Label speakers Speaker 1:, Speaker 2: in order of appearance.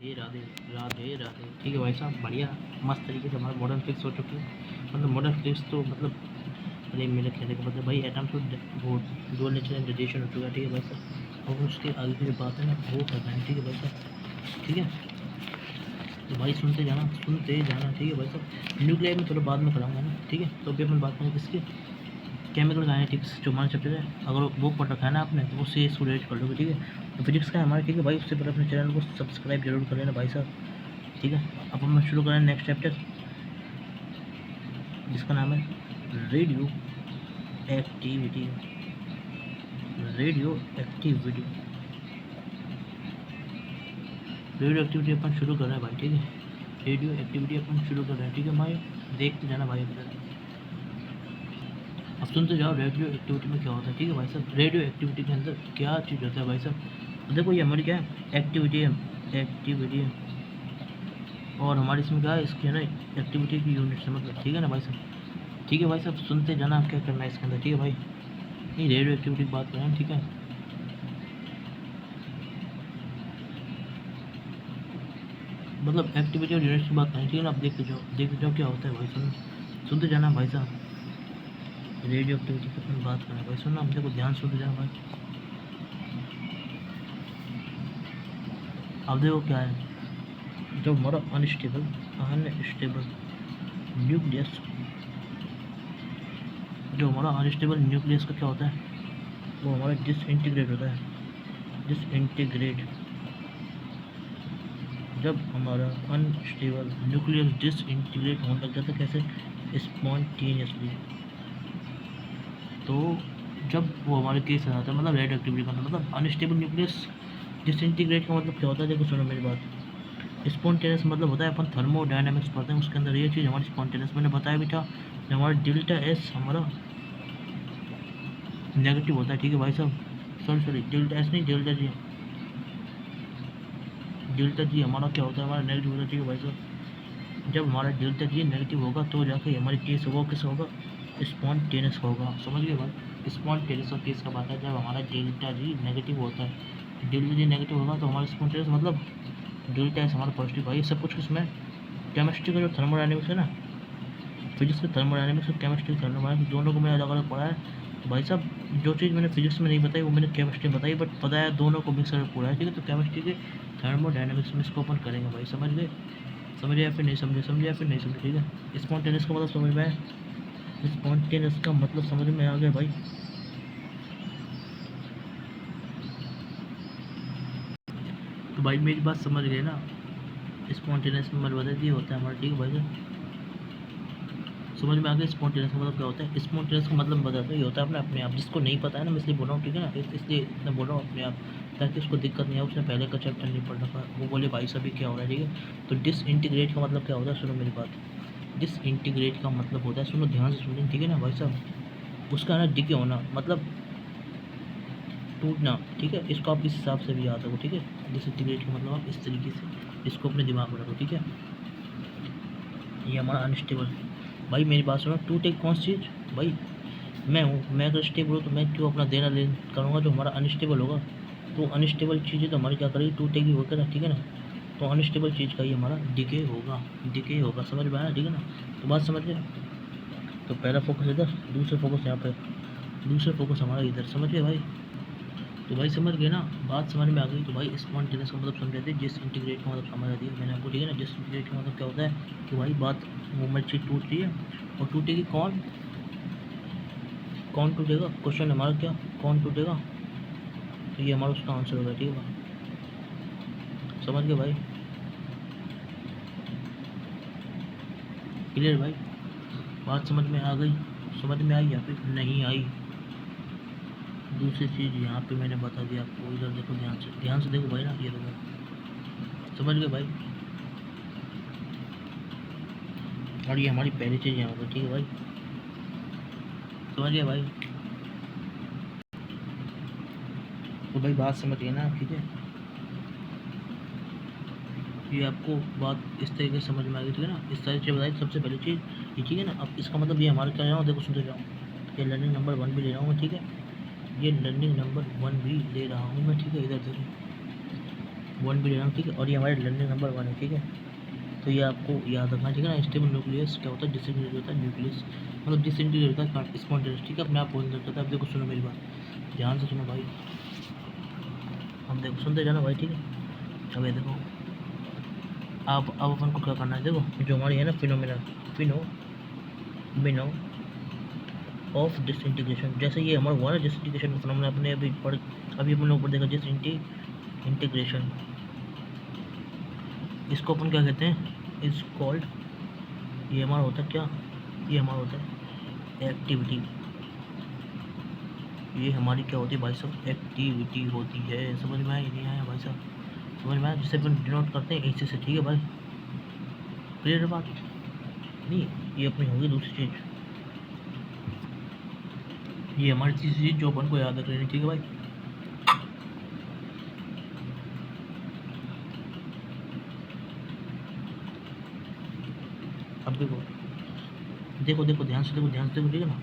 Speaker 1: हे राधे राधे राधे। ठीक है भाई साहब, बढ़िया मस्त तरीके से हमारा मॉडर्न फिक्स हो चुकी है। मतलब मॉडर्न फिक्स तो मतलब अरे मेरे कहने का मतलब भाई एटम टू वो डुअल नेचर एंड रेडिएशन हो चुका है। ठीक है भाई साहब, और उसके आगे की जो बात है ना वो करना है। ठीक है भाई साहब, ठीक है तो भाई सुनते जाना ठीक है भाई साहब। न्यूक्लियर में थोड़ा बाद में कराऊंगा ना, ठीक है। तो अभी अपन बात करें किसकी, केमिकल काइनेटिक्स जो हमारा चैप्टर है। अगर वो पढ़ रखा है ना आपने तो उससे इसको रिलेट कर लोगे। ठीक है, तो फिजिक्स का है हमारा। ठीक है भाई, उससे पहले अपने चैनल को सब्सक्राइब जरूर कर लेना भाई साहब। ठीक है, अब हम शुरू करें नेक्स्ट चैप्टर जिसका नाम है radioactivity. Radioactivity radioactivity अपन शुरू कर रहे हैं भाई। ठीक है, रेडियो एक्टिविटी अपन शुरू कर रहे हैं। ठीक है भाई, देखते जाना भाई अपने। अब सुनते जाओ रेडियो एक्टिविटी में क्या होता है। ठीक है भाई साहब, रेडियो एक्टिविटी के अंदर क्या चीज़ होता है भाई साहब। देखो ये हमारी क्या है, एक्टिविटी है और हमारी इसमें क्या है, इसकी है ना एक्टिविटी की यूनिट से मतलब। ठीक है ना भाई साहब, ठीक है भाई साहब, सुनते जाना आप क्या करना है इसके अंदर। ठीक है भाई, नहीं रेडियो एक्टिविटी की बात कर रहे हैं। ठीक है, मतलब एक्टिविटी और यूनिट्स की बात करें। ठीक है ना, आप देखते जाओ क्या होता है भाई। सुनते जाना भाई साहब, रेडियो एक्टिविटी की अपन बात करें भाई। सुनना, हम देखो ध्यान सुनते जाना भाई। अब देखो क्या है, जब हमारा अनस्टेबल न्यूक्लियस, जो हमारा अनस्टेबल न्यूक्लियस का क्या होता है, वो हमारा डिसइंटीग्रेट होता है। डिसइंटीग्रेट, जब हमारा अनस्टेबल न्यूक्लियस डिसइंटीग्रेट होने लग जाता है, कैसे, स्पॉन्टेनियसली। तो जब वो हमारे केस आ जाता है, मतलब रेडियो एक्टिविटी का मतलब अनस्टेबल न्यूक्लियस डिसइंटीग्रेट का मतलब क्या होता है। देखो सुनो मेरी बात, स्पॉन्टेनियस मतलब होता है, अपन थर्मोडायनामिक्स पढ़ते हैं उसके अंदर ये चीज़ हमारी स्पॉन्टेनियस, मैंने बताया भी था। हमारा डेल्टा एस हमारा नेगेटिव होता है। ठीक है भाई साहब, सॉरी डेल्टा एस नहीं, डेल्टा जी हमारा क्या होता है, हमारा नेगेटिव होता है। ठीक है भाई साहब, जब हमारा डेल्टा जी नेगेटिव होगा तो जाके हमारी केस होगा, किस होगा, स्पॉन्टेनियस होगा। समझ गए भाई, स्पॉन्टेनियस का केस कब आता है, जब हमारा डेल्टा जी नेगेटिव होता है। डेल्टा जी नेगेटिव होगा तो हमारा स्पॉन्टेनियस मतलब डेल्टा एस हमारा पॉजिटिव। भाई सब कुछ किसमें, केमिस्ट्री का जो थर्मोडायनेमिक्स है ना, फिजिक्स का थर्मोडायनेमिक्स और केमिस्ट्री का थर्मोडायनेमिक्स दोनों को मैंने अलग अलग पढ़ा है। तो भाई साहब, जो चीज़ मैंने फिजिक्स में नहीं बताई वो मैंने केमिस्ट्री में बताई, बट पता है दोनों को मिक्स करके पढ़ा है। ठीक है, तो केमिस्ट्री के थर्मोडायनेमिक्स में इसको अपन करेंगे भाई। समझ गए, समझे या फिर नहीं समझे, समझे या फिर नहीं समझे। ठीक है, स्पॉन्टेनियस का मतलब समझ में आया, स्पॉन्टेनियस का मतलब समझ में आ गया भाई। तो भाई मेरी बात समझ गए ना, स्पॉन्टेनियस में मतलब बता दिए होता है हमारा। ठीक है भाई साहब, समझ में आ गया स्पॉन्टेनियस का मतलब क्या होता है। स्पॉन्टेनियस का मतलब बताता ही होता है अपने आप, जिसको नहीं पता है ना, मैं इसलिए बोल रहा हूँ। ठीक है ना, इसलिए इतना बोल रहा हूँ अपने आप, ताकि उसको दिक्कत नहीं आए। उसने पहले का चैप्टर नहीं पढ़ रखा, वो बोले भाई सभी क्या हो रहा है। ठीक है, तो डिसइंटीग्रेट का मतलब क्या होता है, सुनो मेरी बात। डिसइंटीग्रेट का मतलब होता है, सुनो ध्यान से सुनो। ठीक है ना भाई साहब, उसका ना डिके होना मतलब टूटना। ठीक है, इसको आप इस हिसाब से भी याद रखो। ठीक है, डिसइंटीग्रेट का मतलब आप इस तरीके से इसको अपने दिमाग में रखो। ठीक है, ये हमारा अनस्टेबल। भाई मेरी बात सुनो, टू टेक कौन सी चीज़ भाई, मैं हूँ। मैं अगर स्टेबल हूँ तो मैं क्यों अपना देना लेन करूँगा। जो हमारा अनस्टेबल होगा तो अनस्टेबल चीज़ें तो हमारी क्या करेगी, टूटेगी होकर ना। ठीक है ना, तो अनस्टेबल चीज़ का ही हमारा डिके होगा। समझ में आया, ठीक है ना, तो बात समझ गए। तो पहला फोकस इधर, दूसरा फोकस यहाँ पे, दूसरा फोकस हमारा इधर। समझ गए भाई, तो भाई समझ गए ना, बात समझ में आ गई। तो भाई स्पॉन्टेनियस का मतलब समझ थे, डिसइंटीग्रेट का मतलब समझ आती है मैंने आपको। ठीक है ना, डिसइंटीग्रेट का मतलब क्या होता है कि भाई बात मूवमेंट चीज़ टूट रही है, और टूटेगी कौन, कौन टूटेगा, क्वेश्चन हमारा क्या, कौन टूटेगा, तो ये हमारा उसका आंसर होगा। ठीक है भाई, समझ गए भाई, क्लियर भाई, बात समझ में आ गई, समझ में आई या फिर नहीं आई। दूसरी चीज़ यहाँ पे मैंने बता दिया आपको, इधर देखो ध्यान से देखो भाई ना, ये देखो, समझ गए भाई। और ये हमारी पहली चीज़ यहाँ पर। ठीक है भाई, समझ गए भाई, तो भाई बात समझ गए ना। ठीक है, ये आपको बात इस तरीके से समझ में आ गई। ठीक है ना, इस सारी चीज़ बताई सबसे पहली चीज़ ये। ठीक है ना, अब इसका मतलब ये हमारा क्या रहा हूँ, देखो सुनते जाओ, ये लर्निंग नंबर 1 भी ले रहा हूँ मैं। ठीक है, ये लर्निंग नंबर 1 भी ले रहा हूँ मैं। ठीक है, इधर देखो, 1 भी ले रहा हूँ, ठीक है। और ये हमारे लर्निंग नंबर 1 है, ठीक है। तो ये आपको याद रखना, ठीक है ना। स्टेबल न्यूक्लियस क्या होता है, डिसइंटीग्रेट होता है न्यूक्लियस, मतलब डिसइंटीग्रेट होता है स्पॉन्टेनियस, ठीक है। अपने आप बोल सकता है। अब देखो सुनो मेरी बात, ध्यान से सुनो भाई, हम देखो सुनते जाना भाई, ठीक है। अब ये देखो, अब अपन को क्या करना है, देखो जो हमारी है ना फिनोमिना ऑफ डिसइंटीग्रेशन, जैसे ये हमारा हुआ ना डिसइंटीग्रेशन का फिनोमिना, अपने अभी अपन ने ऊपर देखा डिसइंटीग्रेशन, इसको अपन क्या कहते हैं, इज कॉल्ड, ये हमारा होता है क्या, ये हमारा होता है एक्टिविटी, ये हमारी क्या होती है भाई साहब, एक्टिविटी होती है। समझ में आया नहीं आया भाई साहब, समझ में आया, जिसे अपन डिनोट करते हैं ऐसे से, ठीक है भाई, क्लियर बात नहीं। ये अपनी होगी दूसरी चीज़, ये हमारी तीसरी चीज़ जो अपन को याद रखनी, ठीक है भाई। अब देखो देखो देखो ध्यान से देखो, ध्यान से देखो, ठीक है ना।